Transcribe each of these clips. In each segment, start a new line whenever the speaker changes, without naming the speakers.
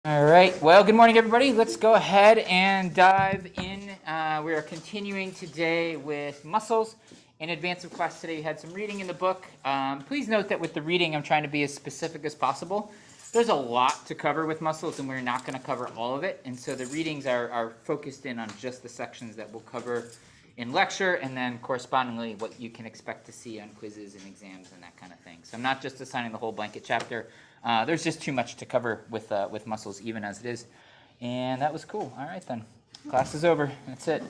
All right. Well, good morning, everybody. Let's go ahead and dive in. We are continuing today with muscles. In advance of class today, we had some reading in the book. Please note that with the reading, I'm trying to be as specific as possible. There's a lot to cover with muscles, and we're not going to cover all of it. And so the readings are focused in on just the sections that we'll cover in lecture, and then correspondingly what you can expect to see on quizzes and exams and that kind of thing. So I'm not just assigning the whole blanket chapter. There's just too much to cover with muscles, even as it is. And that was cool. All right, then. Class is over. That's it.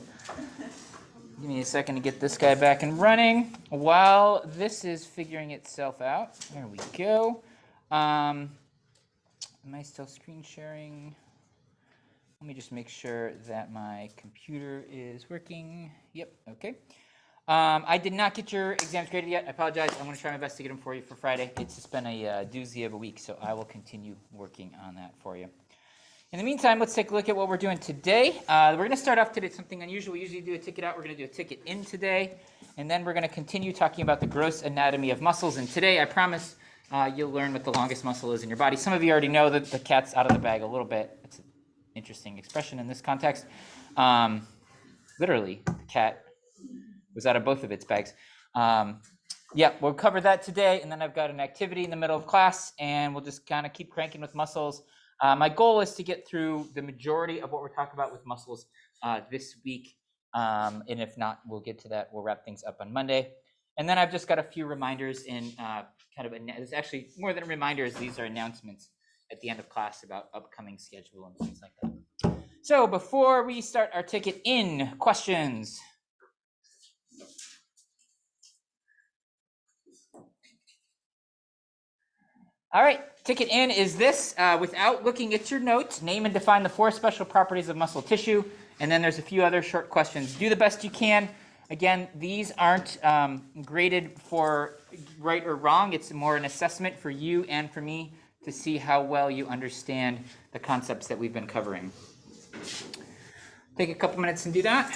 Give me a second to get this guy back and running. While this is figuring itself out, there we go. Am I still screen sharing? Let me just make sure that my computer is working. Yep, okay. I did not get your exams graded yet. I apologize. I'm going to try my best to get them for you for Friday. It's just been a doozy of a week, so I will continue working on that for you. In the meantime, let's take a look at what we're doing today. We're going to start off today with something unusual. We usually do a ticket out. We're going to do a ticket in today, and then we're going to continue talking about the gross anatomy of muscles. And today, I promise, you'll learn what the longest muscle is in your body. Some of you already know that the cat's out of the bag a little bit. It's an interesting expression in this context. Literally, the cat was out of both of its bags. Yeah, we'll cover that today, and then I've got an activity in the middle of class, and we'll just kind of keep cranking with muscles. My goal is to get through the majority of what we're talking about with muscles this week, and if not, we'll get to that. We'll wrap things up on Monday. And then I've just got a few reminders in it's actually more than reminders. These are announcements at the end of class about upcoming schedule and things like that. So before we start our ticket in, questions? All right, ticket in is this. Without looking at your notes, name and define the 4 special properties of muscle tissue. And then there's a few other short questions. Do the best you can. Again, these aren't graded for right or wrong. It's more an assessment for you and for me to see how well you understand the concepts that we've been covering. Take a couple minutes and do that.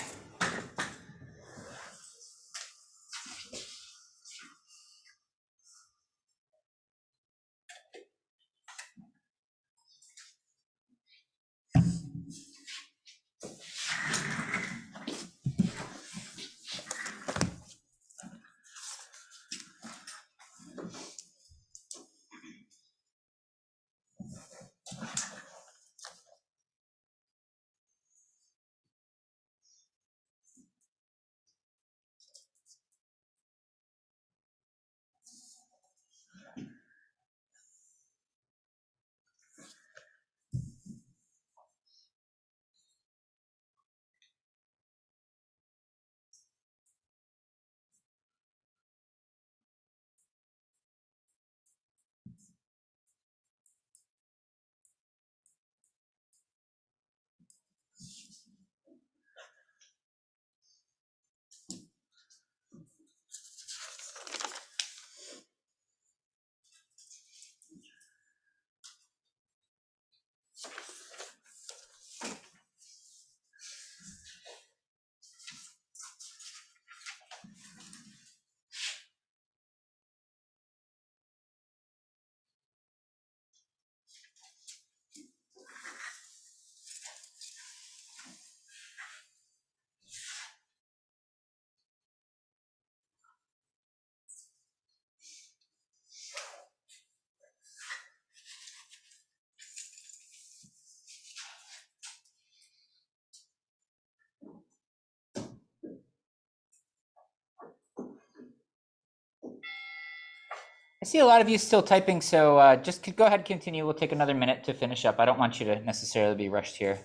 I see a lot of you still typing, so just go ahead and continue. We'll take another minute to finish up. I don't want you to necessarily be rushed here.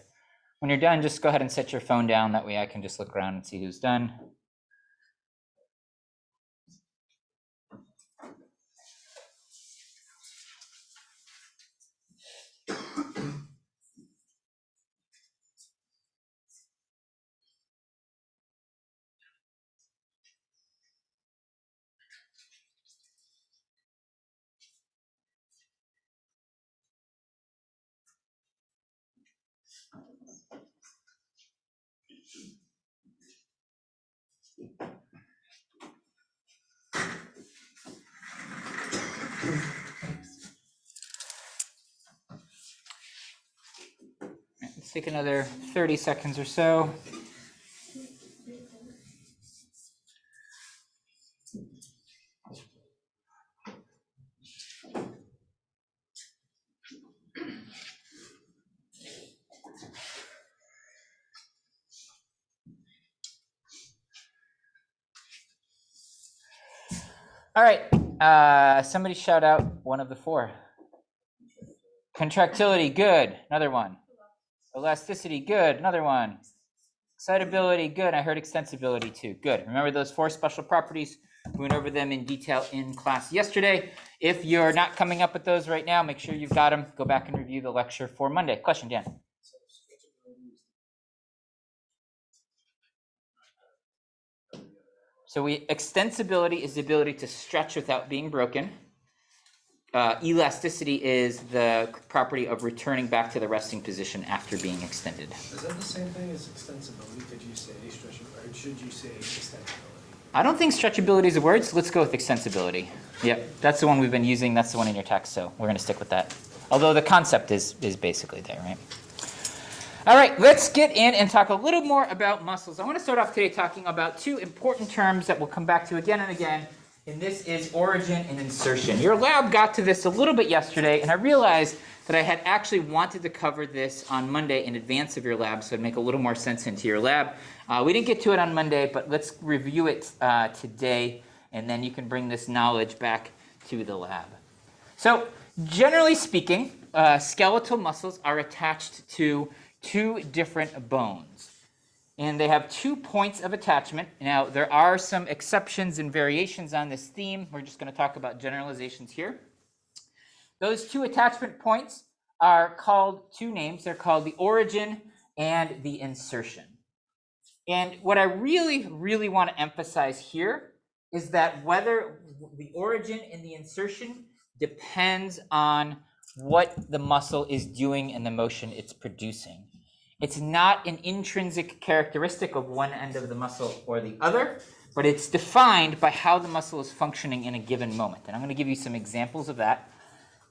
When you're done, just go ahead and set your phone down. That way I can just look around and see who's done. Let's take another 30 seconds or so. All right, somebody shout out one of the four. Contractility, good. Another one. Elasticity, good. Another one. Excitability, good. I heard extensibility too. Good. Remember those four special properties? We went over them in detail in class yesterday. If you're not coming up with those right now, make sure you've got them. Go back and review the lecture for Monday. Question, Dan? So extensibility is the ability to stretch without being broken. Elasticity is the property of returning back to the resting position after being extended.
Is that the same thing as extensibility? Could you say stretchability, or should you say extensibility?
I don't think stretchability is a word, so let's go with extensibility. Yep, that's the one we've been using. That's the one in your text, so we're going to stick with that. Although the concept is basically there, right? All right, let's get in and talk a little more about muscles. I want to start off today talking about two important terms that we'll come back to again and again, and this is origin and insertion. Your lab got to this a little bit yesterday, and I realized that I had actually wanted to cover this on Monday in advance of your lab, so it'd make a little more sense into your lab. We didn't get to it on Monday, but let's review it today, and then you can bring this knowledge back to the lab. So, generally speaking, skeletal muscles are attached to two different bones, and they have 2 points of attachment. Now, there are some exceptions and variations on this theme. We're just going to talk about generalizations here. Those two attachment points are called two names. They're called the origin and the insertion. And what I really, really want to emphasize here is that whether the origin and the insertion depends on what the muscle is doing and the motion it's producing. It's not an intrinsic characteristic of one end of the muscle or the other, but it's defined by how the muscle is functioning in a given moment. And I'm going to give you some examples of that.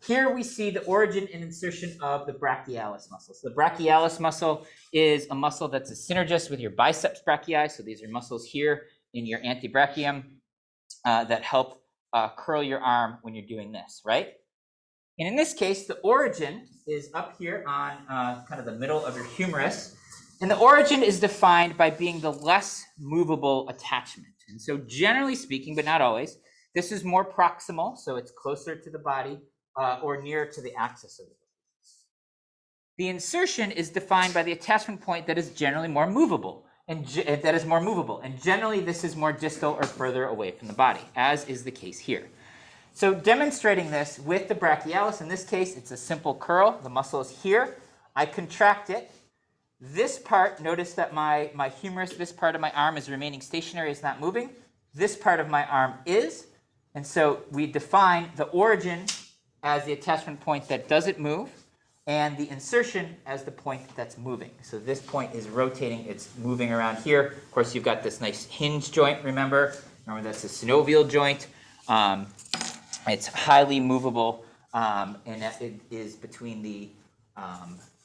Here we see the origin and insertion of the brachialis muscle. So the brachialis muscle is a muscle that's a synergist with your biceps brachii. So these are muscles here in your antebrachium that help curl your arm when you're doing this, right? And in this case, the origin is up here on kind of the middle of your humerus. And the origin is defined by being the less movable attachment. And so generally speaking, but not always, this is more proximal, so it's closer to the body or nearer to the axis of the body. The insertion is defined by the attachment point that is generally more movable, and generally this is more distal or further away from the body, as is the case here. So demonstrating this with the brachialis, in this case, it's a simple curl. The muscle is here. I contract it. This part, notice that my humerus, this part of my arm is remaining stationary, it's not moving. This part of my arm is. And so we define the origin as the attachment point that doesn't move, and the insertion as the point that's moving. So this point is rotating, it's moving around here. Of course, you've got this nice hinge joint, remember? Remember, that's a synovial joint. It's highly movable, and it is between the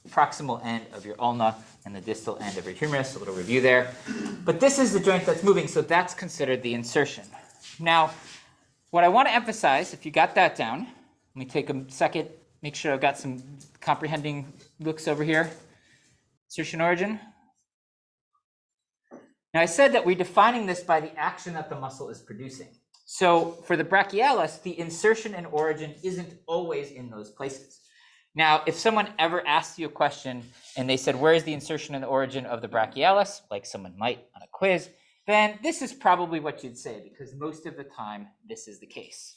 proximal end of your ulna and the distal end of your humerus. A little review there. But this is the joint that's moving, so that's considered the insertion. Now, what I want to emphasize, if you got that down, let me take a second, make sure I've got some comprehending looks over here. Insertion origin. Now, I said that we're defining this by the action that the muscle is producing. So for the brachialis, the insertion and origin isn't always in those places. Now, if someone ever asked you a question and they said, where is the insertion and the origin of the brachialis, like someone might on a quiz, then this is probably what you'd say, because most of the time this is the case.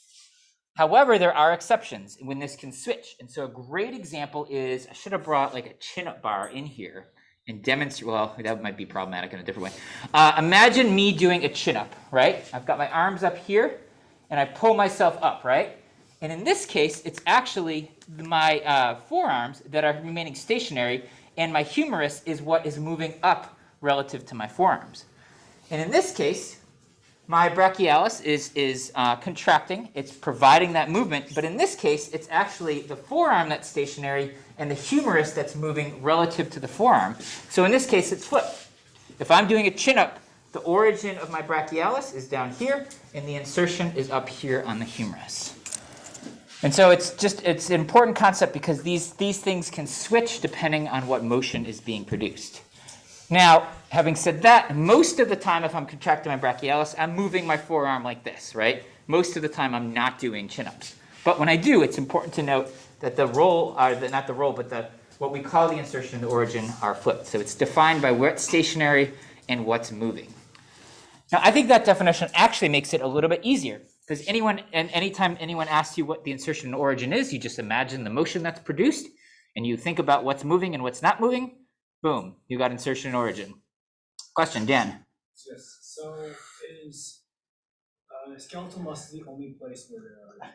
However, there are exceptions when this can switch. And so a great example is, I should have brought like a chin-up bar in here and demonstrate, well, that might be problematic in a different way. Imagine me doing a chin-up, right? I've got my arms up here, and I pull myself up, right? And in this case, it's actually my forearms that are remaining stationary, and my humerus is what is moving up relative to my forearms. And in this case, my brachialis is contracting. It's providing that movement. But in this case, it's actually the forearm that's stationary and the humerus that's moving relative to the forearm. So in this case, it's flipped. If I'm doing a chin-up, the origin of my brachialis is down here, and the insertion is up here on the humerus. And so it's an important concept because these things can switch depending on what motion is being produced. Now, having said that, most of the time if I'm contracting my brachialis, I'm moving my forearm like this, right? Most of the time I'm not doing chin-ups. But when I do, it's important to note that the roll, not the roll, but what we call the insertion and the origin are flipped. So it's defined by what's stationary and what's moving. Now, I think that definition actually makes it a little bit easier because anytime anyone asks you what the insertion and origin is, you just imagine the motion that's produced and you think about what's moving and what's not moving. Boom, you got insertion and origin. Question, Dan.
Yes, so is skeletal muscle the only place where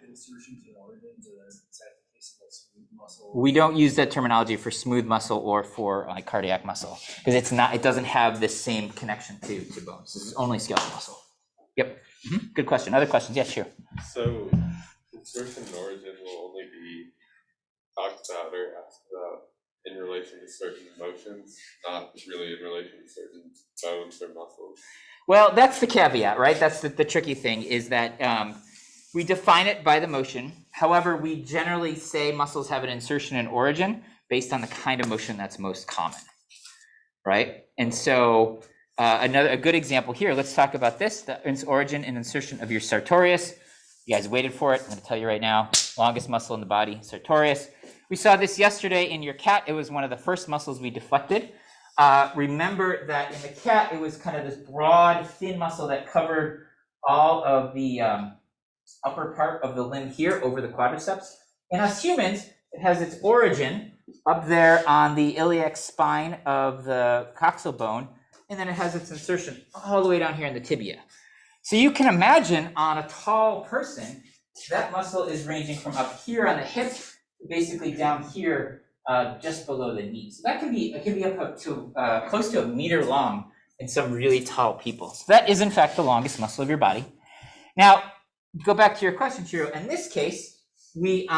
insertion to organs, or is that the case of smooth muscle?
We don't use that terminology for smooth muscle or for cardiac muscle because it doesn't have this same connection to bones. This is only skeletal muscle. Yep. Mm-hmm. Good question. Other questions? Yes, sure.
So insertion and origin will only be talked about or asked about in relation to certain motions, not really in relation to certain bones or muscles.
Well, that's the caveat, right? That's the tricky thing is that we define it by the motion. However, we generally say muscles have an insertion and origin based on the kind of motion that's most common, right? And so a good example here, let's talk about this, the origin and insertion of your sartorius. You guys waited for it. I'm going to tell you right now, longest muscle in the body, sartorius. We saw this yesterday in your cat. It was one of the first muscles we deflected. Remember that in the cat, it was kind of this broad, thin muscle that covered all of the upper part of the limb here over the quadriceps. In us humans, it has its origin up there on the iliac spine of the coxal bone, and then it has its insertion all the way down here in the tibia. So you can imagine on a tall person, that muscle is ranging from up here on the hip basically down here, just below the knee. So it can be up to close to 1 meter long in some really tall people. So that is in fact the longest muscle of your body. Now, go back to your question, Chiro. In this case, we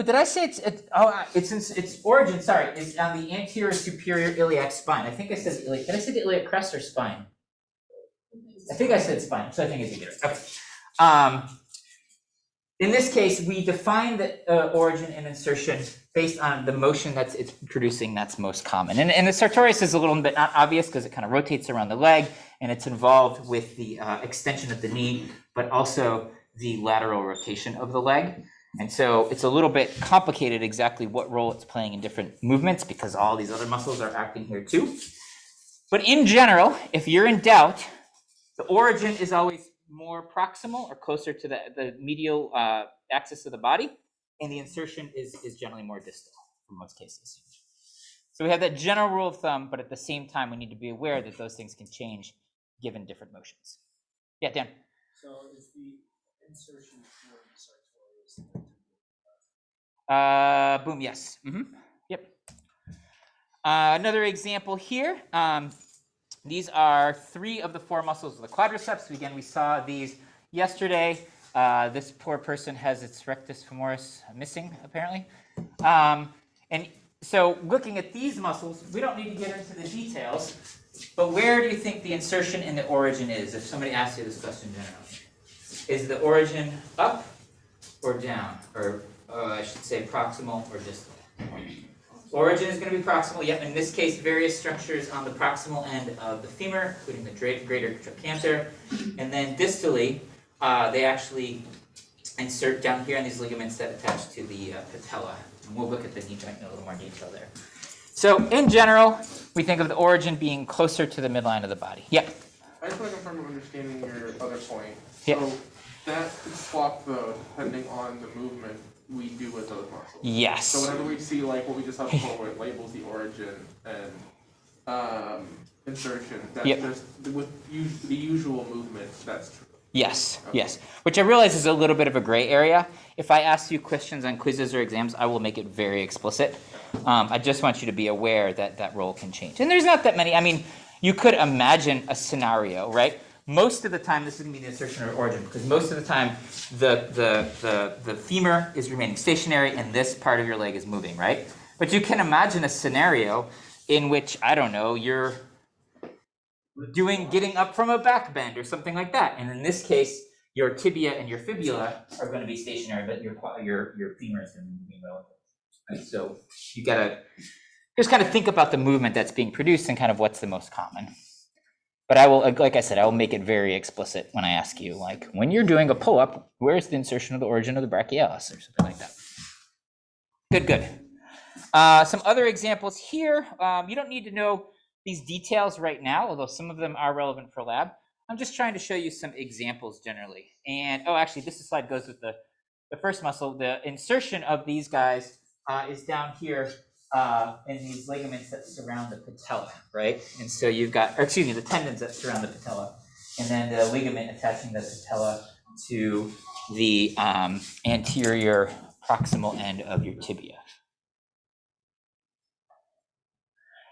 did I say its origin? Sorry, is on the anterior superior iliac spine. I think I said iliac. Did I say the iliac crest or spine? I think I said spine. So I think I did it. Okay. In this case, we define the origin and insertion based on the motion that it's producing that's most common. And the sartorius is a little bit not obvious because it kind of rotates around the leg and it's involved with the extension of the knee, but also the lateral rotation of the leg. And so it's a little bit complicated exactly what role it's playing in different movements because all these other muscles are acting here too. But in general, if you're in doubt, the origin is always more proximal or closer to the medial axis of the body, and the insertion is generally more distal in most cases. So we have that general rule of thumb, but at the same time, we need to be aware that those things can change given different motions. Yeah, Dan.
So is the insertion for the sartorius?
Boom, yes. Mm-hmm. Yep. Another example here. These are 3 of the 4 muscles of the quadriceps. Again, we saw these yesterday. This poor person has its rectus femoris missing, apparently. And so looking at these muscles, we don't need to get into the details, but where do you think the insertion and the origin is? If somebody asks you this question generally. Is the origin up or down? Or I should say proximal or distal? Origin is going to be proximal. Yep, in this case, various structures on the proximal end of the femur, including the greater trochanter. And then distally, they actually insert down here on these ligaments that attach to the patella. And we'll look at the knee joint in a little more detail there. So in general, we think of the origin being closer to the midline of the body. Yep.
I just want to confirm I'm understanding your other point.
Yep.
So that could swap though, depending on the movement we do with those muscles.
Yes.
So whenever we see like what we just have before where it labels the origin and insertion, that's
Yep.
just with the usual movement, that's true.
Yes,
Okay.
yes. Which I realize is a little bit of a gray area. If I ask you questions on quizzes or exams, I will make it very explicit. I just want you to be aware that that role can change. And there's not that many. I mean, you could imagine a scenario, right, most of the time this is going to be the insertion or origin, because most of the time the femur is remaining stationary and this part of your leg is moving, right? But you can imagine a scenario in which, I don't know, you're getting up from a back bend or something like that. And in this case, your tibia and your fibula are going to be stationary, but your femur is going to be moving relatively. Right? So you got to just kind of think about the movement that's being produced and kind of what's the most common. But I will, like I said, I will make it very explicit when I ask you, like, when you're doing a pull-up, where's the insertion of the origin of the brachialis or something like that? Good. Some other examples here. You don't need to know these details right now, although some of them are relevant for lab. I'm just trying to show you some examples generally. And, actually, this slide goes with the first muscle. The insertion of these guys is down here in these ligaments that surround the patella, right? And so you've got, the tendons that surround the patella, and then the ligament attaching the patella to the anterior proximal end of your tibia.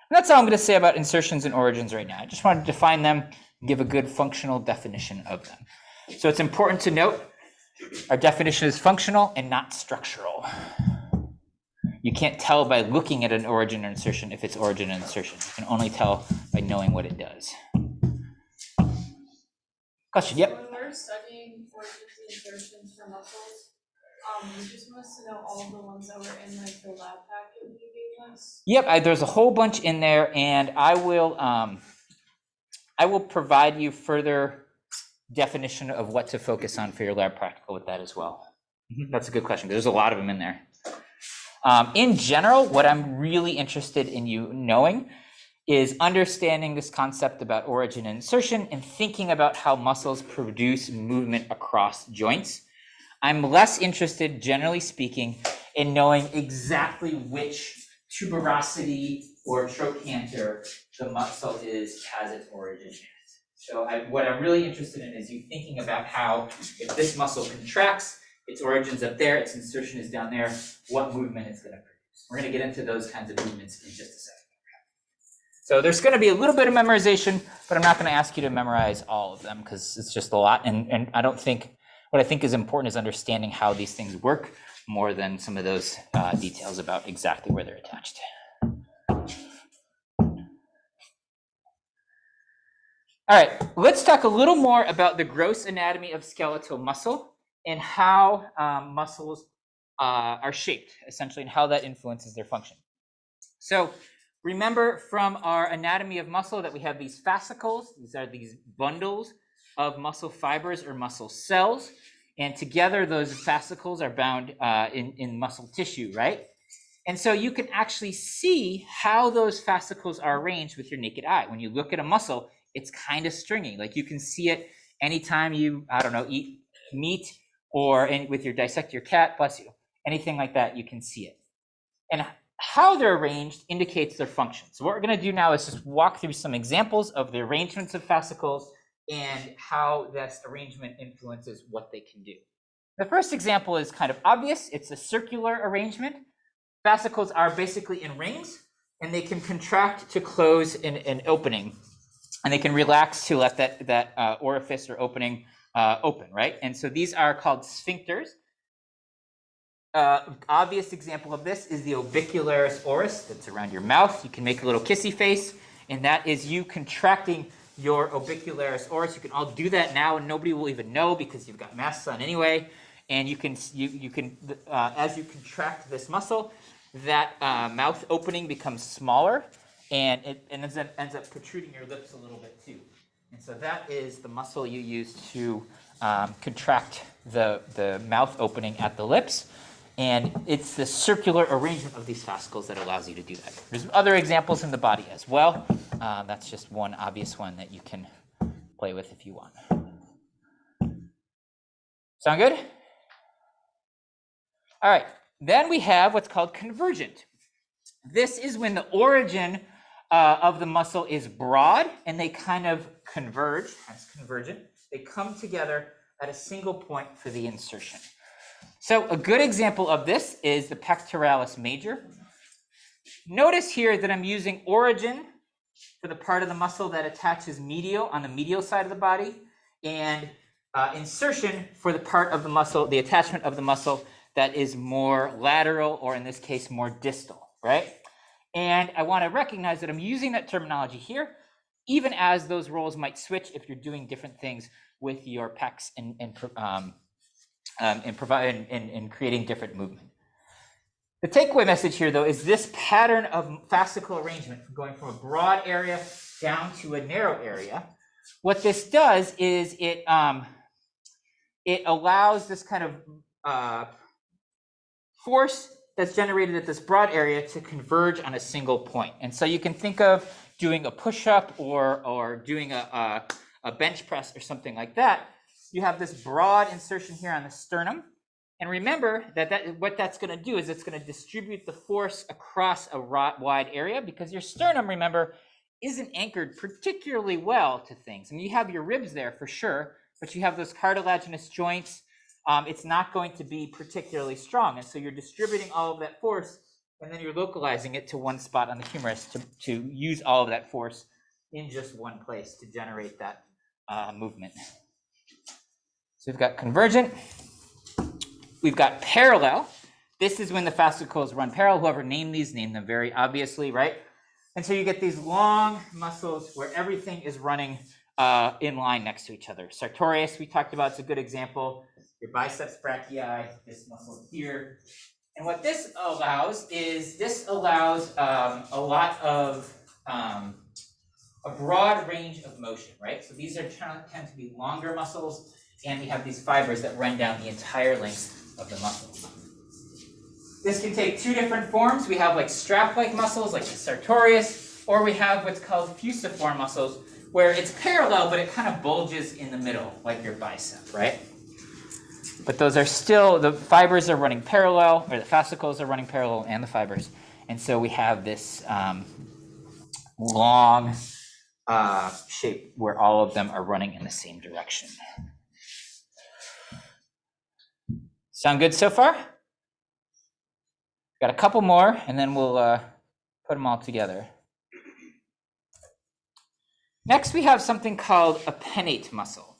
And that's all I'm going to say about insertions and origins right now. I just wanted to define them and give a good functional definition of them. So it's important to note our definition is functional and not structural. You can't tell by looking at an origin or insertion if it's origin and insertion. You can only tell by knowing what it does. Question, yep.
When we're studying origins and insertions for muscles, you just want us to know all the ones that were in like the lab packet you gave us?
Yep, there's a whole bunch in there, and I will provide you further definition of what to focus on for your lab practical with that as well. That's a good question, because there's a lot of them in there. In general, what I'm really interested in you knowing is understanding this concept about origin and insertion and thinking about how muscles produce movement across joints. I'm less interested, generally speaking, in knowing exactly which tuberosity or trochanter the muscle has its origin in. So what I'm really interested in is you thinking about how, if this muscle contracts, its origin's up there, its insertion is down there, what movement it's going to produce. We're going to get into those kinds of movements in just a second. So there's going to be a little bit of memorization, but I'm not going to ask you to memorize all of them because it's just a lot. And I don't think, what I think is important is understanding how these things work more than some of those details about exactly where they're attached. All right, let's talk a little more about the gross anatomy of skeletal muscle and how muscles are shaped, essentially, and how that influences their function. So remember from our anatomy of muscle that we have these fascicles. These are these bundles of muscle fibers or muscle cells. And together, those fascicles are bound in muscle tissue, right? And so you can actually see how those fascicles are arranged with your naked eye. When you look at a muscle, it's kind of stringy. Like you can see it anytime you, eat meat or with your dissect your cat, bless you, anything like that, you can see it. And how they're arranged indicates their function. So what we're going to do now is just walk through some examples of the arrangements of fascicles and how this arrangement influences what they can do. The first example is kind of obvious. It's a circular arrangement. Fascicles are basically in rings, and they can contract to close an opening, and they can relax to let that orifice or opening open, right? And so these are called sphincters. Obvious example of this is the orbicularis oris that's around your mouth. You can make a little kissy face, and that is you contracting your orbicularis oris. You can all do that now, and nobody will even know because you've got masks on anyway. And you can as you contract this muscle, that mouth opening becomes smaller, and it ends up protruding your lips a little bit too. And so that is the muscle you use to contract the mouth opening at the lips. And it's the circular arrangement of these fascicles that allows you to do that. There's other examples in the body as well. That's just one obvious one that you can play with if you want. Sound good? All right. Then we have what's called convergent. This is when the origin of the muscle is broad and they kind of converge. That's convergent. They come together at a single point for the insertion. So a good example of this is the pectoralis major. Notice here that I'm using origin for the part of the muscle that attaches medial on the medial side of the body, and insertion for the part of the muscle, the attachment of the muscle that is more lateral, or in this case, more distal, right? And I want to recognize that I'm using that terminology here, even as those roles might switch if you're doing different things with your pecs and creating different movement. The takeaway message here, though, is this pattern of fascicle arrangement, going from a broad area down to a narrow area. What this does is it allows this kind of force that's generated at this broad area to converge on a single point. And so you can think of doing a push-up or doing a bench press or something like that. You have this broad insertion here on the sternum. And remember that what that's going to do is it's going to distribute the force across a wide area, because your sternum, remember, isn't anchored particularly well to things. I mean, you have your ribs there for sure, but you have those cartilaginous joints. It's not going to be particularly strong. And so you're distributing all of that force, and then you're localizing it to one spot on the humerus to use all of that force in just one place to generate that movement. So we've got convergent. We've got parallel. This is when the fascicles run parallel. Whoever named these, named them very obviously, right? And so you get these long muscles where everything is running in line next to each other. Sartorius, we talked about, it's a good example. Your biceps brachii, this muscle here. And what this allows is, a lot of, a broad range of motion, right? So these tend to be longer muscles, and we have these fibers that run down the entire length of the muscles. This can take two different forms. We have like strap-like muscles, like the sartorius, or we have what's called fusiform muscles, where it's parallel, but it kind of bulges in the middle, like your bicep, right? But those are still, the fibers are running parallel, or the fascicles are running parallel, and the fibers. And so we have this long shape where all of them are running in the same direction. Sound good so far? Got a couple more, and then we'll put them all together. Next, we have something called a pennate muscle.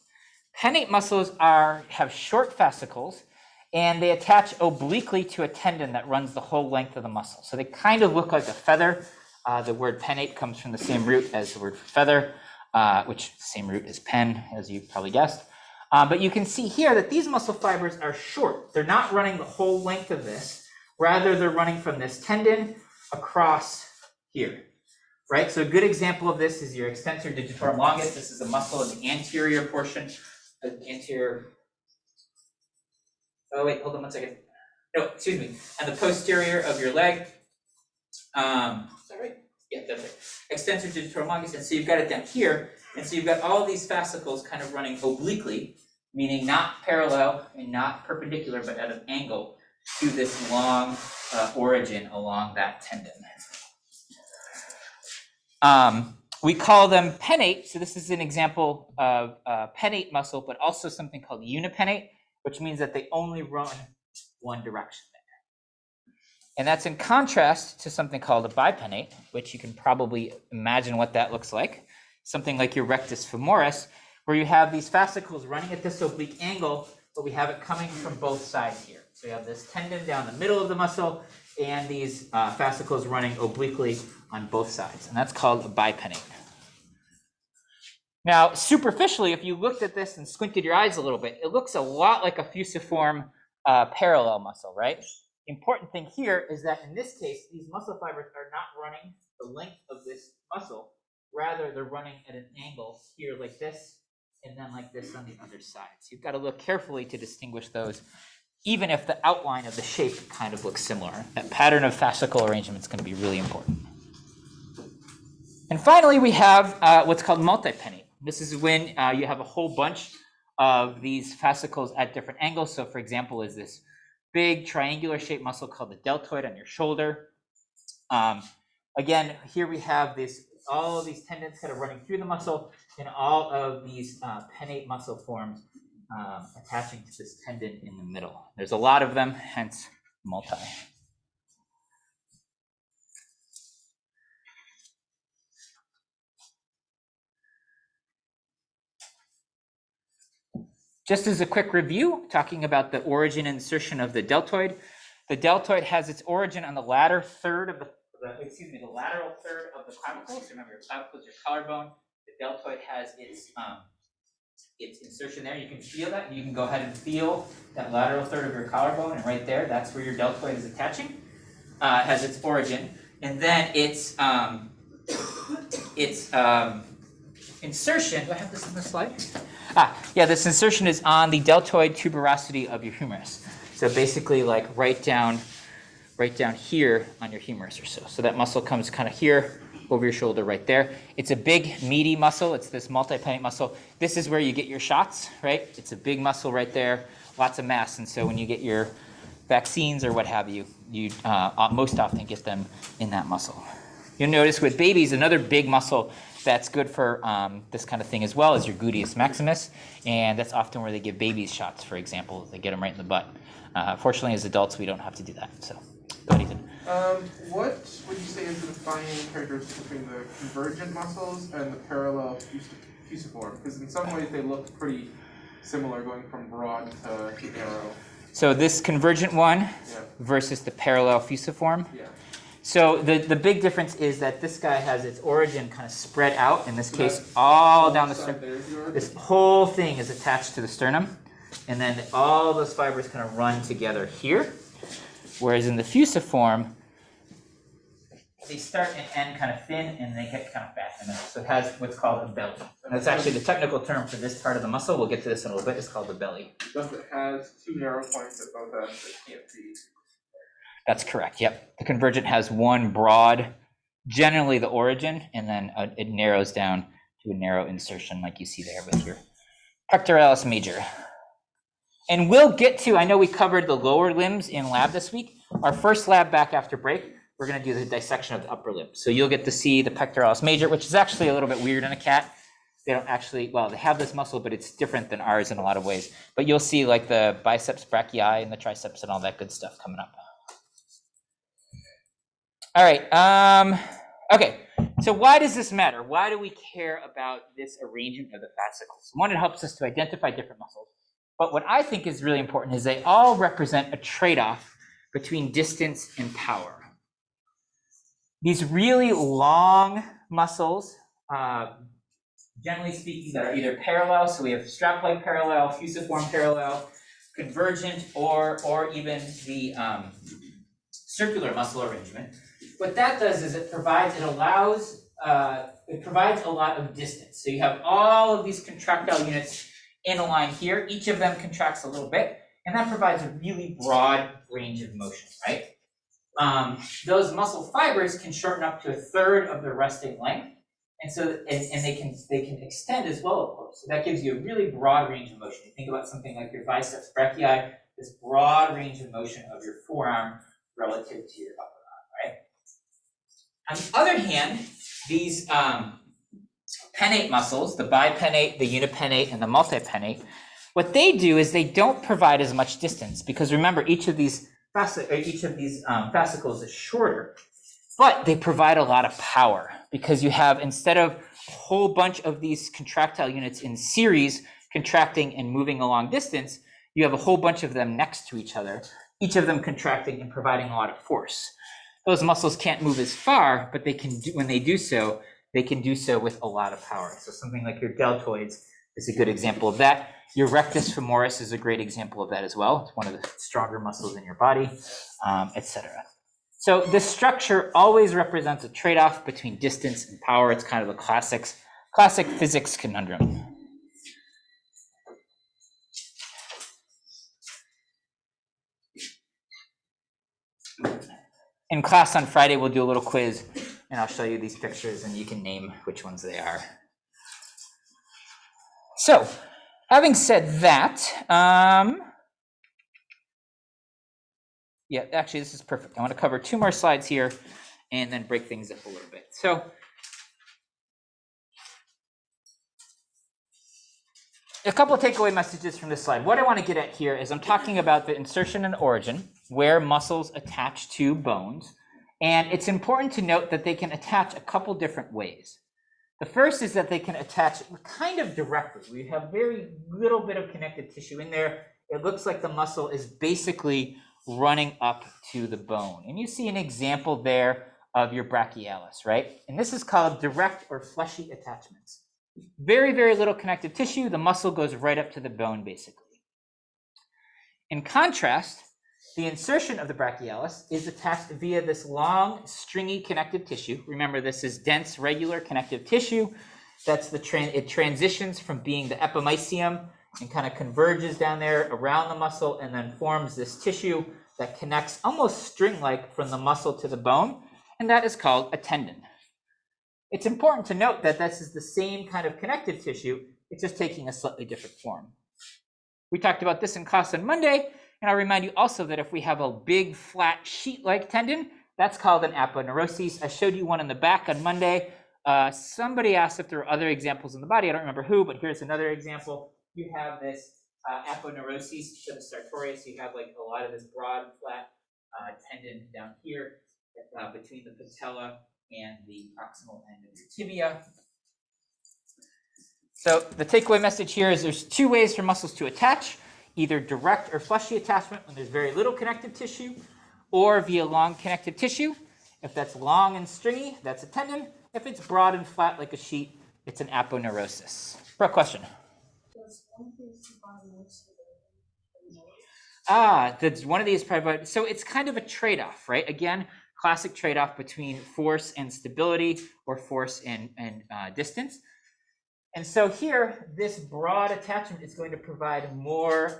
Pennate muscles have short fascicles, and they attach obliquely to a tendon that runs the whole length of the muscle. So they kind of look like a feather. The word pennate comes from the same root as the word feather, which the same root as pen, as you probably guessed. But you can see here that these muscle fibers are short. They're not running the whole length of this. Rather, they're running from this tendon across here, right? So a good example of this is your extensor digitorum longus. This is a muscle in the anterior portion, the anterior. Oh wait, hold on one second. No, excuse me. And the posterior of your leg. Is that right? Yeah, that's right. Extensor digitorum longus. And so you've got it down here. And so you've got all these fascicles kind of running obliquely, meaning not parallel and not perpendicular, but at an angle to this long origin along that tendon. We call them pennate. So this is an example of pennate muscle, but also something called unipennate, which means that they only run one direction. And that's in contrast to something called a bipennate, which you can probably imagine what that looks like. Something like your rectus femoris, where you have these fascicles running at this oblique angle, but we have it coming from both sides here. So you have this tendon down the middle of the muscle, and these fascicles running obliquely on both sides. And that's called a bipennate. Now, superficially, if you looked at this and squinted your eyes a little bit, it looks a lot like a fusiform parallel muscle, right? The important thing here is that in this case, these muscle fibers are not running the length of this muscle. Rather, they're running at an angle here like this, and then like this on the other side. So you've got to look carefully to distinguish those, even if the outline of the shape kind of looks similar. That pattern of fascicle arrangement is going to be really important. And finally, we have what's called multipennate. This is when you have a whole bunch of these fascicles at different angles. So for example, is this big triangular shaped muscle called the deltoid on your shoulder. Again, here we have all of these tendons kind of running through the muscle, and all of these pennate muscle forms attaching to this tendon in the middle. There's a lot of them, hence multi. Just as a quick review, talking about the origin and insertion of the deltoid. The deltoid has its origin on the lateral third of the lateral third of the clavicle. So remember, your clavicle is your collarbone. The deltoid has its insertion there. You can feel that. You can go ahead and feel that lateral third of your collarbone, and right there, that's where your deltoid is attaching. Has its origin, and then its insertion. Do I have this on the slide? Yeah, this insertion is on the deltoid tuberosity of your humerus. So basically, like right down here on your humerus or so. So that muscle comes kind of here over your shoulder right there. It's a big, meaty muscle. It's this multipennate muscle. This is where you get your shots, right? It's a big muscle right there, lots of mass. And so when you get your vaccines or what have you, you most often get them in that muscle. You'll notice with babies, another big muscle that's good for this kind of thing as well is your gluteus maximus. And that's often where they give babies shots, for example. They get them right in the butt. Fortunately, as adults, we don't have to do that. So, go ahead, Ethan.
What would you say is the defining characteristic between the convergent muscles and the parallel fusiform? Because in some ways they look pretty similar, going from broad to narrow.
So this convergent one versus the parallel fusiform.
Yeah.
So the big difference is that this guy has its origin kind of spread out, in this case, all down the sternum. This whole thing is attached to the sternum, and then all those fibers kind of run together here. Whereas in the fusiform, they start and end kind of thin, and they get kind of fat in the middle. So it has what's called a belly. And that's actually the technical term for this part of the muscle. We'll get to this in a little bit. It's called the belly.
Thus it has two narrow points at both ends that can't be.
That's correct, yep. The convergent has one broad, generally the origin, and then it narrows down to a narrow insertion like you see there with your pectoralis major. And we'll get to, I know we covered the lower limbs in lab this week. Our first lab back after break, we're going to do the dissection of the upper limb. So you'll get to see the pectoralis major, which is actually a little bit weird in a cat. They don't actually, well, they have this muscle, but it's different than ours in a lot of ways. But you'll see like the biceps brachii and the triceps and all that good stuff coming up. All right, okay, so why does this matter? Why do we care about this arrangement of the fascicles? One, it helps us to identify different muscles. But what I think is really important is they all represent a trade-off between distance and power. These really long muscles, generally speaking, that are either parallel, so we have strap-like parallel, fusiform parallel, convergent, or even the circular muscle arrangement. What that does is it provides a lot of distance. So you have all of these contractile units in a line here. Each of them contracts a little bit, and that provides a really broad range of motion, right? Those muscle fibers can shorten up to a third of the resting length, and so and they can extend as well, of course. So that gives you a really broad range of motion. You think about something like your biceps brachii, this broad range of motion of your forearm relative to your upper arm, right? On the other hand, these pennate muscles, the bipennate, the unipennate, and the multipennate, what they do is they don't provide as much distance, because remember, each of these fascicles is shorter, but they provide a lot of power, because you have, instead of a whole bunch of these contractile units in series contracting and moving a long distance, you have a whole bunch of them next to each other, each of them contracting and providing a lot of force. Those muscles can't move as far, but they can do, when they do so, they can do so with a lot of power. So something like your deltoids is a good example of that. Your rectus femoris is a great example of that as well. It's one of the stronger muscles in your body, etc. So this structure always represents a trade-off between distance and power. It's kind of a classic physics conundrum. In class on Friday, we'll do a little quiz, and I'll show you these pictures, and you can name which ones they are. So, having said that, yeah, actually, this is perfect. I want to cover 2 more slides here, and then break things up a little bit. So, a couple of takeaway messages from this slide. What I want to get at here is I'm talking about the insertion and origin, where muscles attach to bones. And it's important to note that they can attach a couple different ways. The first is that they can attach kind of directly. We have very little bit of connective tissue in there. It looks like the muscle is basically running up to the bone. And you see an example there of your brachialis, right? And this is called direct or fleshy attachments. Very, very little connective tissue. The muscle goes right up to the bone, basically. In contrast, the insertion of the brachialis is attached via this long, stringy connective tissue. Remember, this is dense, regular connective tissue. That's it transitions from being the epimysium and kind of converges down there around the muscle and then forms this tissue that connects almost string-like from the muscle to the bone, and that is called a tendon. It's important to note that this is the same kind of connective tissue, it's just taking a slightly different form. We talked about this in class on Monday, and I'll remind you also that if we have a big, flat, sheet-like tendon, that's called an aponeurosis. I showed you one in the back on Monday. Somebody asked if there were other examples in the body. I don't remember who, but here's another example. You have this aponeurosis to the sartorius. You have like a lot of this broad, flat tendon down here between the patella and the proximal end of your tibia. So the takeaway message here is there's two ways for muscles to attach, either direct or fleshy attachment when there's very little connective tissue, or via long connective tissue. If that's long and stringy, that's a tendon. If it's broad and flat like a sheet, it's an aponeurosis. For a question.
Does one of these provide more stability?
That's one of these provide. So it's kind of a trade-off, right? Again, classic trade-off between force and stability, or force and distance. And so here, this broad attachment is going to provide more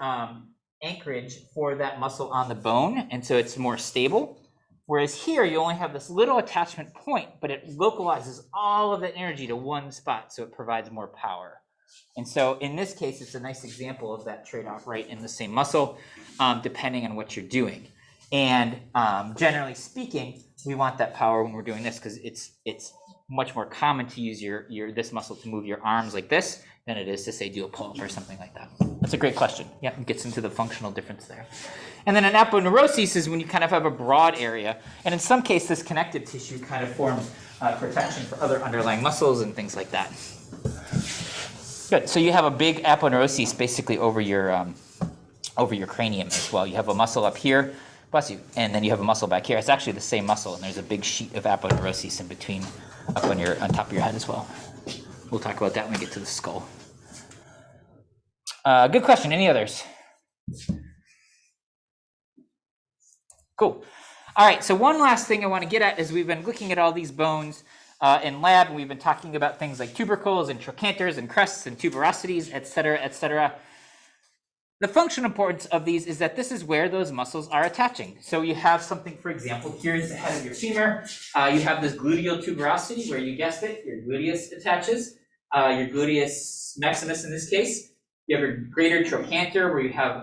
anchorage for that muscle on the bone, and so it's more stable. Whereas here, you only have this little attachment point, but it localizes all of the energy to one spot, so it provides more power. And so in this case, it's a nice example of that trade-off right in the same muscle, depending on what you're doing. And generally speaking, we want that power when we're doing this because it's much more common to use this muscle to move your arms like this than it is to say do a pull-up or something like that. That's a great question. Yeah, it gets into the functional difference there. And then an aponeurosis is when you kind of have a broad area, and in some cases, this connective tissue kind of forms protection for other underlying muscles and things like that. Good. So you have a big aponeurosis basically over your cranium as well. You have a muscle up here, bless you, and then you have a muscle back here. It's actually the same muscle, and there's a big sheet of aponeurosis in between, up on top of your head as well. We'll talk about that when we get to the skull. Good question. Any others? Cool. All right. So one last thing I want to get at is we've been looking at all these bones in lab, and we've been talking about things like tubercles and trochanters and crests and tuberosities, et cetera, et cetera. The functional importance of these is that this is where those muscles are attaching. So you have something, for example, here's the head of your femur. You have this gluteal tuberosity where you guessed it, your gluteus attaches, your gluteus maximus in this case. You have your greater trochanter where you have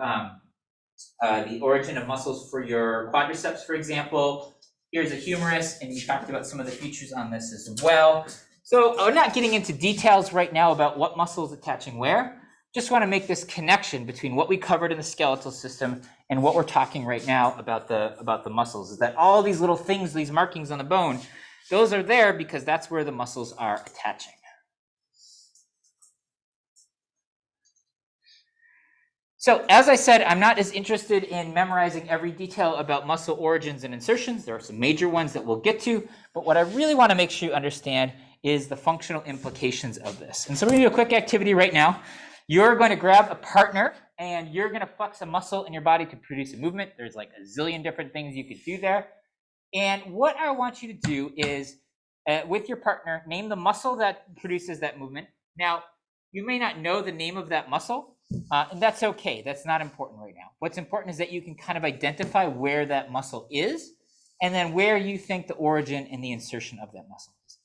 the origin of muscles for your quadriceps, for example. Here's a humerus, and we talked about some of the features on this as well. So we're not getting into details right now about what muscle is attaching where. Just want to make this connection between what we covered in the skeletal system and what we're talking right now about the muscles, is that all these little things, these markings on the bone, those are there because that's where the muscles are attaching. So as I said, I'm not as interested in memorizing every detail about muscle origins and insertions. There are some major ones that we'll get to, but what I really want to make sure you understand is the functional implications of this. And so we're going to do a quick activity right now. You're going to grab a partner and you're going to flex a muscle in your body to produce a movement. There's like a zillion different things you could do there. And what I want you to do is, with your partner, name the muscle that produces that movement. Now, you may not know the name of that muscle, and that's okay. That's not important right now. What's important is that you can kind of identify where that muscle is and then where you think the origin and the insertion of that muscle is.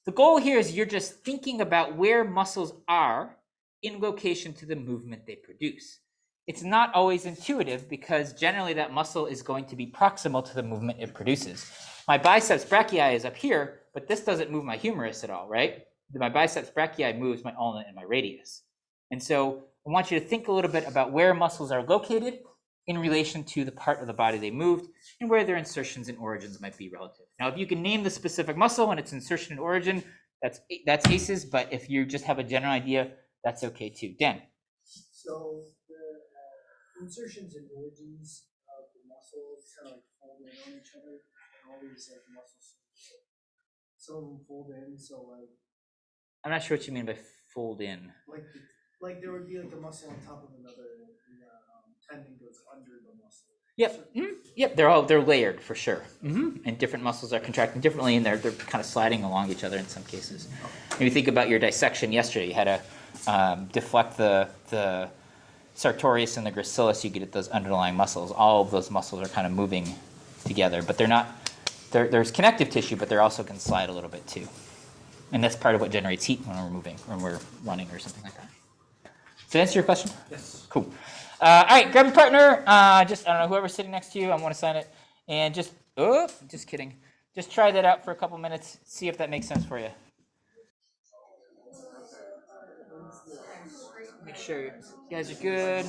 The goal here is you're just thinking about where muscles are in location to the movement they produce. It's not always intuitive because generally that muscle is going to be proximal to the movement it produces. My biceps brachii is up here, but this doesn't move my humerus at all, right? My biceps brachii moves my ulna and my radius. And so I want you to think a little bit about where muscles are located in relation to the part of the body they moved and where their insertions and origins might be relative. Now, if you can name the specific muscle and its insertion and origin, That's ACEs, but if you just have a general idea, that's okay too. Dan.
So the insertions and origins of the muscles kind of like fold in on each other, and all these like muscles, some of them fold in. So like
I'm not sure what you mean by fold in.
like there would be like a muscle on top of another, and the tendon goes under the muscle.
Yep. Yep. They're layered for sure. And different muscles are contracting differently, and they're kind of sliding along each other in some cases. If you think about your dissection yesterday, you had to deflect the sartorius and the gracilis. You get at those underlying muscles. All of those muscles are kind of moving together, but they're not. There's connective tissue, but they also can slide a little bit too. And that's part of what generates heat when we're moving, when we're running or something like that. Does that answer your question?
Yes.
Cool. All right, grab your partner. I don't know, whoever's sitting next to you, I want to sign it. And just kidding. Just try that out for a couple minutes. See if that makes sense for you. Make sure you guys are good.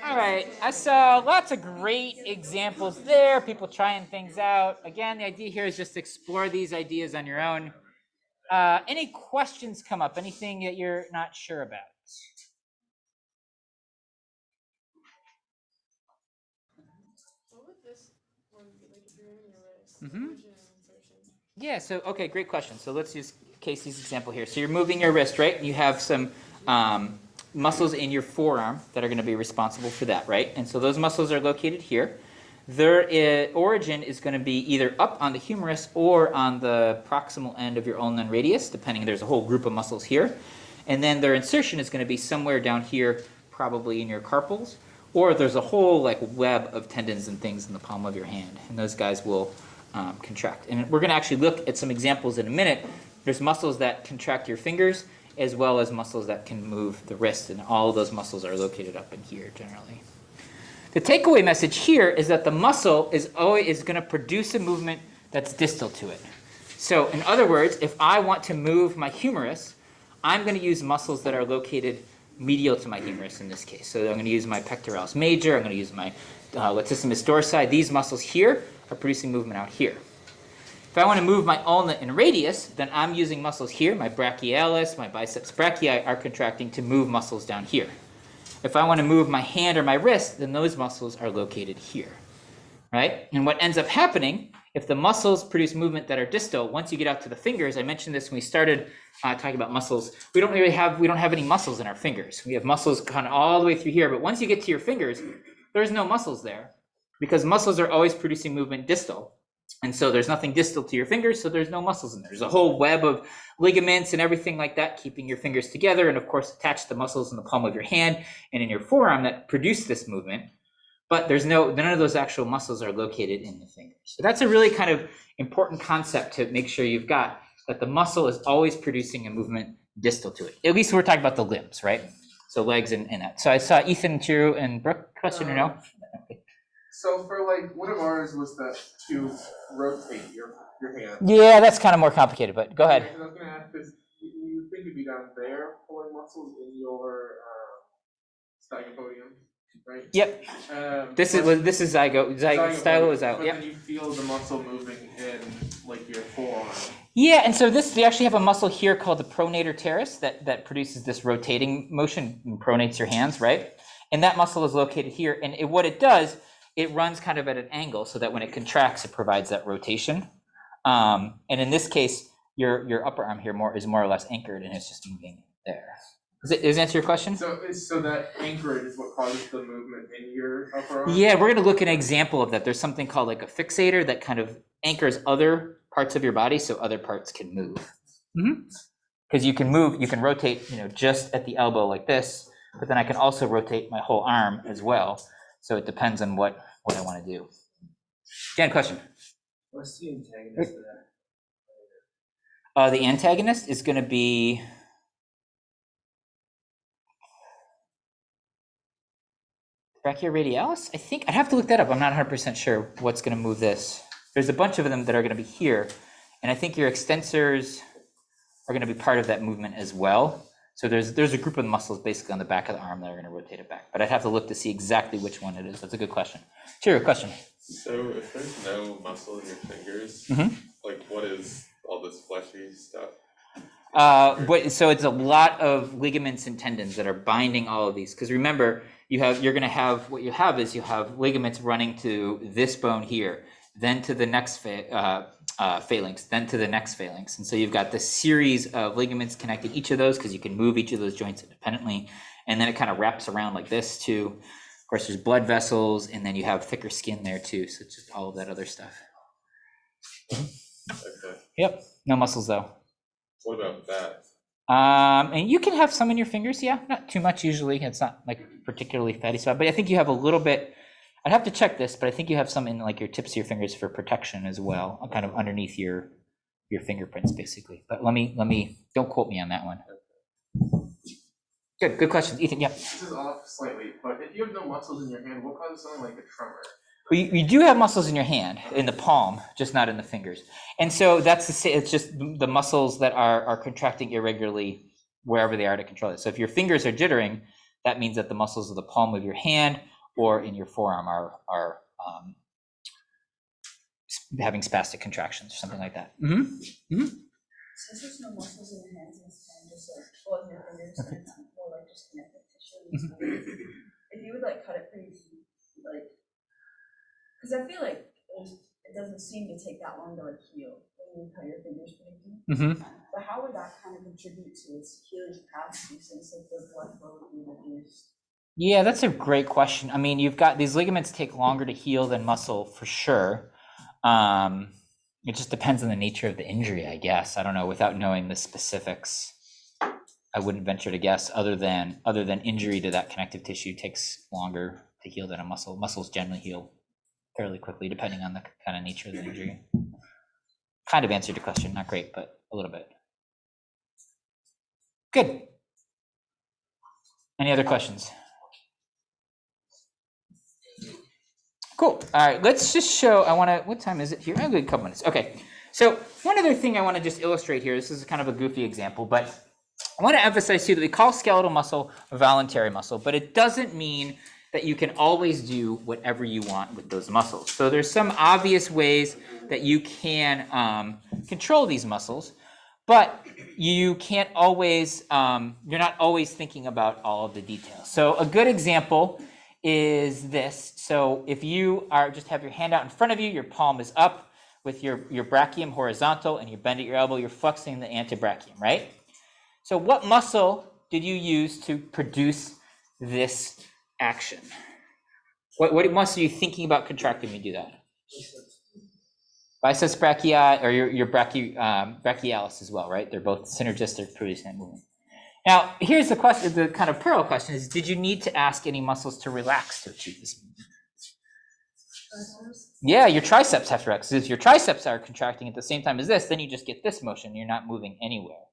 All right, I saw lots of great examples there, people trying things out. Again, the idea here is just to explore these ideas on your own. Any questions come up? Anything that you're not sure about?
What would this one be like if you're in your wrist?
Mhm.
Origin and insertion.
Yeah, so, okay, great question. So let's use Casey's example here. So you're moving your wrist, right? You have some muscles in your forearm that are going to be responsible for that, right? And so those muscles are located here. Their origin is going to be either up on the humerus or on the proximal end of your ulnar radius, depending. There's a whole group of muscles here. And then their insertion is going to be somewhere down here, probably in your carpals. Or there's a whole like web of tendons and things in the palm of your hand. And those guys will contract. And we're going to actually look at some examples in a minute. There's muscles that contract your fingers as well as muscles that can move the wrist. And all of those muscles are located up in here generally. The takeaway message here is that the muscle is going to produce a movement that's distal to it. So in other words, if I want to move my humerus, I'm going to use muscles that are located medial to my humerus in this case. So I'm going to use my pectoralis major, I'm going to use my latissimus dorsi. These muscles here are producing movement out here. If I want to move my ulna and radius, then I'm using muscles here. My brachialis, my biceps brachii are contracting to move muscles down here. If I want to move my hand or my wrist, then those muscles are located here, right? And what ends up happening, if the muscles produce movement that are distal, once you get out to the fingers, I mentioned this when we started talking about muscles, we don't have any muscles in our fingers. We have muscles kind of all the way through here, but once you get to your fingers, there's no muscles there because muscles are always producing movement distal. And so there's nothing distal to your fingers, so there's no muscles in there. There's a whole web of ligaments and everything like that keeping your fingers together, and of course attach the muscles in the palm of your hand and in your forearm that produce this movement. but none of those actual muscles are located in the fingers. So that's a really kind of important concept to make sure you've got, that the muscle is always producing a movement distal to it. At least we're talking about the limbs, right? So legs and that. So I saw Ethan, Chiru, and Brooke. Question or no?
So for like, one of ours was that to rotate your hand.
Yeah, that's kind of more complicated, but go ahead.
Yeah, 'cause I was gonna ask, because you think it'd be down there pulling muscles in your stygopodium, right?
Yep. This is stylo is out.
But
Yep.
then you feel the muscle moving in like your forearm.
Yeah, and so they actually have a muscle here called the pronator teres that produces this rotating motion and pronates your hands, right? And that muscle is located here, and what it does, it runs kind of at an angle so that when it contracts, it provides that rotation. And in this case, your upper arm here is more or less anchored, and it's just moving there. Does it answer your question?
So that anchorage is what causes the movement in your upper arm?
Yeah, we're going to look at an example of that. There's something called like a fixator that kind of anchors other parts of your body so other parts can move. Because you can rotate, just at the elbow like this, but then I can also rotate my whole arm as well. So it depends on what I want to do. Dan, question?
What's the antagonist of that?
The antagonist is going to be brachioradialis. I think I'd have to look that up. I'm not 100% sure what's going to move this. There's a bunch of them that are going to be here, and I think your extensors are going to be part of that movement as well. So there's a group of muscles basically on the back of the arm that are going to rotate it back, but I'd have to look to see exactly which one it is. That's a good question. Sure, question.
So if there's no muscle in your fingers, like what is all this fleshy stuff?
So it's a lot of ligaments and tendons that are binding all of these. Because remember, you have ligaments running to this bone here, then to the next phalanx, then to the next phalanx. And so you've got this series of ligaments connecting each of those, because you can move each of those joints independently. And then it kind of wraps around like this too. Of course, there's blood vessels, and then you have thicker skin there too. So it's just all of that other stuff.
Okay.
Yep. No muscles though.
What about that?
And you can have some in your fingers, yeah, not too much usually. It's not like particularly fatty spot, but I think you have a little bit. I'd have to check this, but I think you have some in like your tips of your fingers for protection as well, kind of underneath your fingerprints, basically. But let me don't quote me on that one. Good question, Ethan. Yeah.
This is off slightly, but if you have no muscles in your hand, what causes something like a tremor?
You do have muscles in your hand, in the palm, just not in the fingers. And so it's just the muscles that are contracting irregularly wherever they are to control it. So if your fingers are jittering, that means that the muscles of the palm of your hand or in your forearm are having spastic contractions or something like that.
Since there's no muscles in your hands, it's kind of just like, well, in your fingers, and more like just connective tissue. If you would like cut it pretty deep, like, because I feel like it doesn't seem to take that long to like heal when you cut your fingers pretty deep. But how would that kind of contribute to its healing capacity since like the blood flow would be reduced?
Yeah, that's a great question. I mean, you've got these ligaments take longer to heal than muscle for sure. It just depends on the nature of the injury, I guess. I don't know. Without knowing the specifics, I wouldn't venture to guess. Other than injury to that connective tissue takes longer to heal than a muscle. Muscles generally heal fairly quickly, depending on the kind of nature of the injury. Kind of answered your question. Not great, but a little bit. Good. Any other questions? Cool. All right, let's just show, what time is it here? A couple minutes. Okay, so one other thing I want to just illustrate here, this is kind of a goofy example, but I want to emphasize too that we call skeletal muscle a voluntary muscle, but it doesn't mean that you can always do whatever you want with those muscles. So there's some obvious ways that you can control these muscles, but you can't always, you're not always thinking about all of the details. So a good example is this. So if you just have your hand out in front of you, your palm is up with your brachium horizontal and you bend at your elbow, you're flexing the antebrachium, right? So what muscle did you use to produce this action? What muscle are you thinking about contracting when you do that? Biceps brachii, or your brachialis as well, right? They're both synergistic producing that movement. Now, here's the question, the kind of parallel question is, did you need to ask any muscles to relax to achieve this movement? Yeah, your triceps have to relax. 'Cause if your triceps are contracting at the same time as this, then you just get this motion. You're not moving anywhere.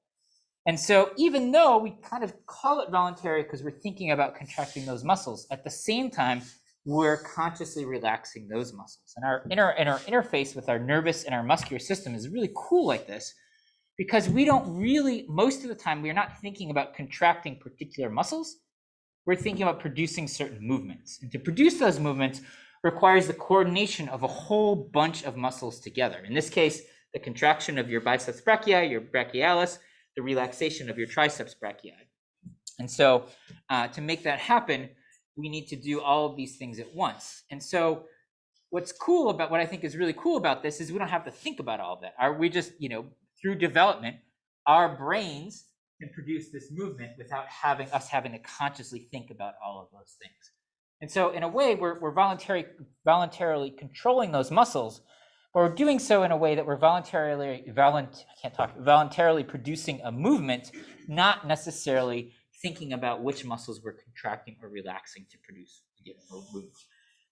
And so even though we kind of call it voluntary because we're thinking about contracting those muscles, at the same time, we're consciously relaxing those muscles. And our interface with our nervous and our muscular system is really cool like this, because we don't really, most of the time, we're not thinking about contracting particular muscles. We're thinking about producing certain movements. And to produce those movements requires the coordination of a whole bunch of muscles together. In this case, the contraction of your biceps brachii, your brachialis, the relaxation of your triceps brachii. And so to make that happen, we need to do all of these things at once. And so what's cool about, what I think is really cool about this is we don't have to think about all of that. We just, through development, our brains can produce this movement without us having to consciously think about all of those things. And so in a way, we're voluntarily controlling those muscles, but we're doing so in a way that we're voluntarily producing a movement, not necessarily thinking about which muscles we're contracting or relaxing to produce a given movement.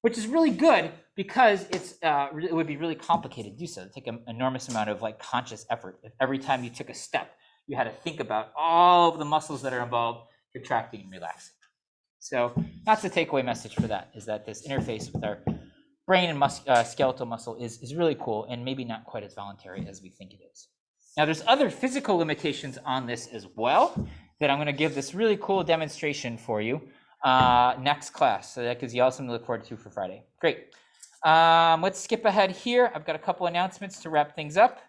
Which is really good because it would be really complicated to do so. It'd take an enormous amount of conscious effort. If every time you took a step, you had to think about all of the muscles that are involved contracting and relaxing. So that's the takeaway message for that, is that this interface with our brain and skeletal muscle is really cool and maybe not quite as voluntary as we think it is. Now there's other physical limitations on this as well that I'm going to give this really cool demonstration for you next class. So that gives you all something to look forward to for Friday. Great. Let's skip ahead here. I've got a couple announcements to wrap things up.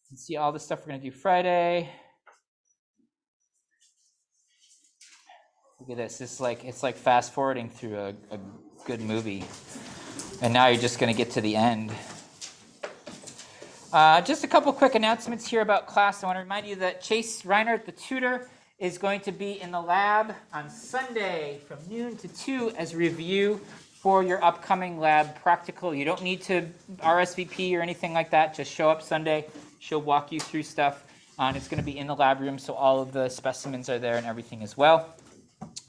You can see all the stuff we're going to do Friday. Look at this. It's like fast forwarding through a good movie. And now you're just going to get to the end. Just a couple quick announcements here about class. I want to remind you that Chase Reinhardt, the tutor, is going to be in the lab on Sunday from noon to 2 as review for your upcoming lab practical. You don't need to RSVP or anything like that. Just show up Sunday. She'll walk you through stuff. And it's going to be in the lab room, so all of the specimens are there and everything as well.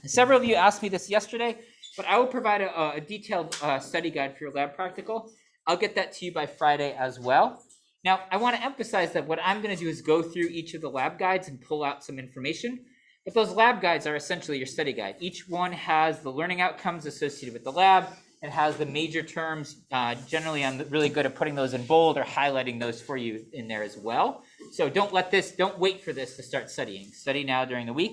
And several of you asked me this yesterday, but I will provide a detailed study guide for your lab practical. I'll get that to you by Friday as well. Now, I want to emphasize that what I'm going to do is go through each of the lab guides and pull out some information. But those lab guides are essentially your study guide. Each one has the learning outcomes associated with the lab. It has the major terms. Generally, I'm really good at putting those in bold or highlighting those for you in there as well. So don't wait for this to start studying. Study now during the week.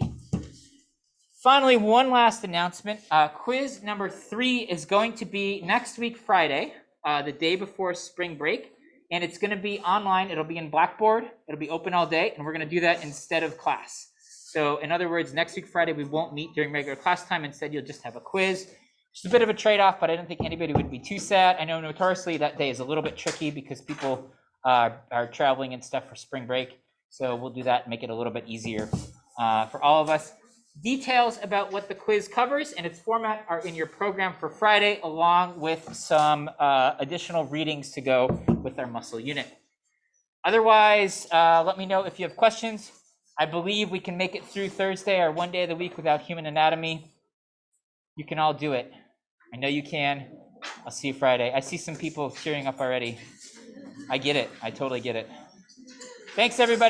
Finally, one last announcement. Quiz number 3 is going to be next week, Friday, the day before spring break. And it's going to be online. It'll be in Blackboard. It'll be open all day. And we're going to do that instead of class. So in other words, next week, Friday, we won't meet during regular class time. Instead, you'll just have a quiz. It's a bit of a trade-off, but I don't think anybody would be too sad. I know notoriously that day is a little bit tricky because people are traveling and stuff for spring break. So we'll do that and make it a little bit easier for all of us. Details about what the quiz covers and its format are in your program for Friday, along with some additional readings to go with our muscle unit. Otherwise, let me know if you have questions. I believe we can make it through Thursday, our one day of the week, without human anatomy. You can all do it. I know you can. I'll see you Friday. I see some people cheering up already. I get it. I totally get it. Thanks, everybody.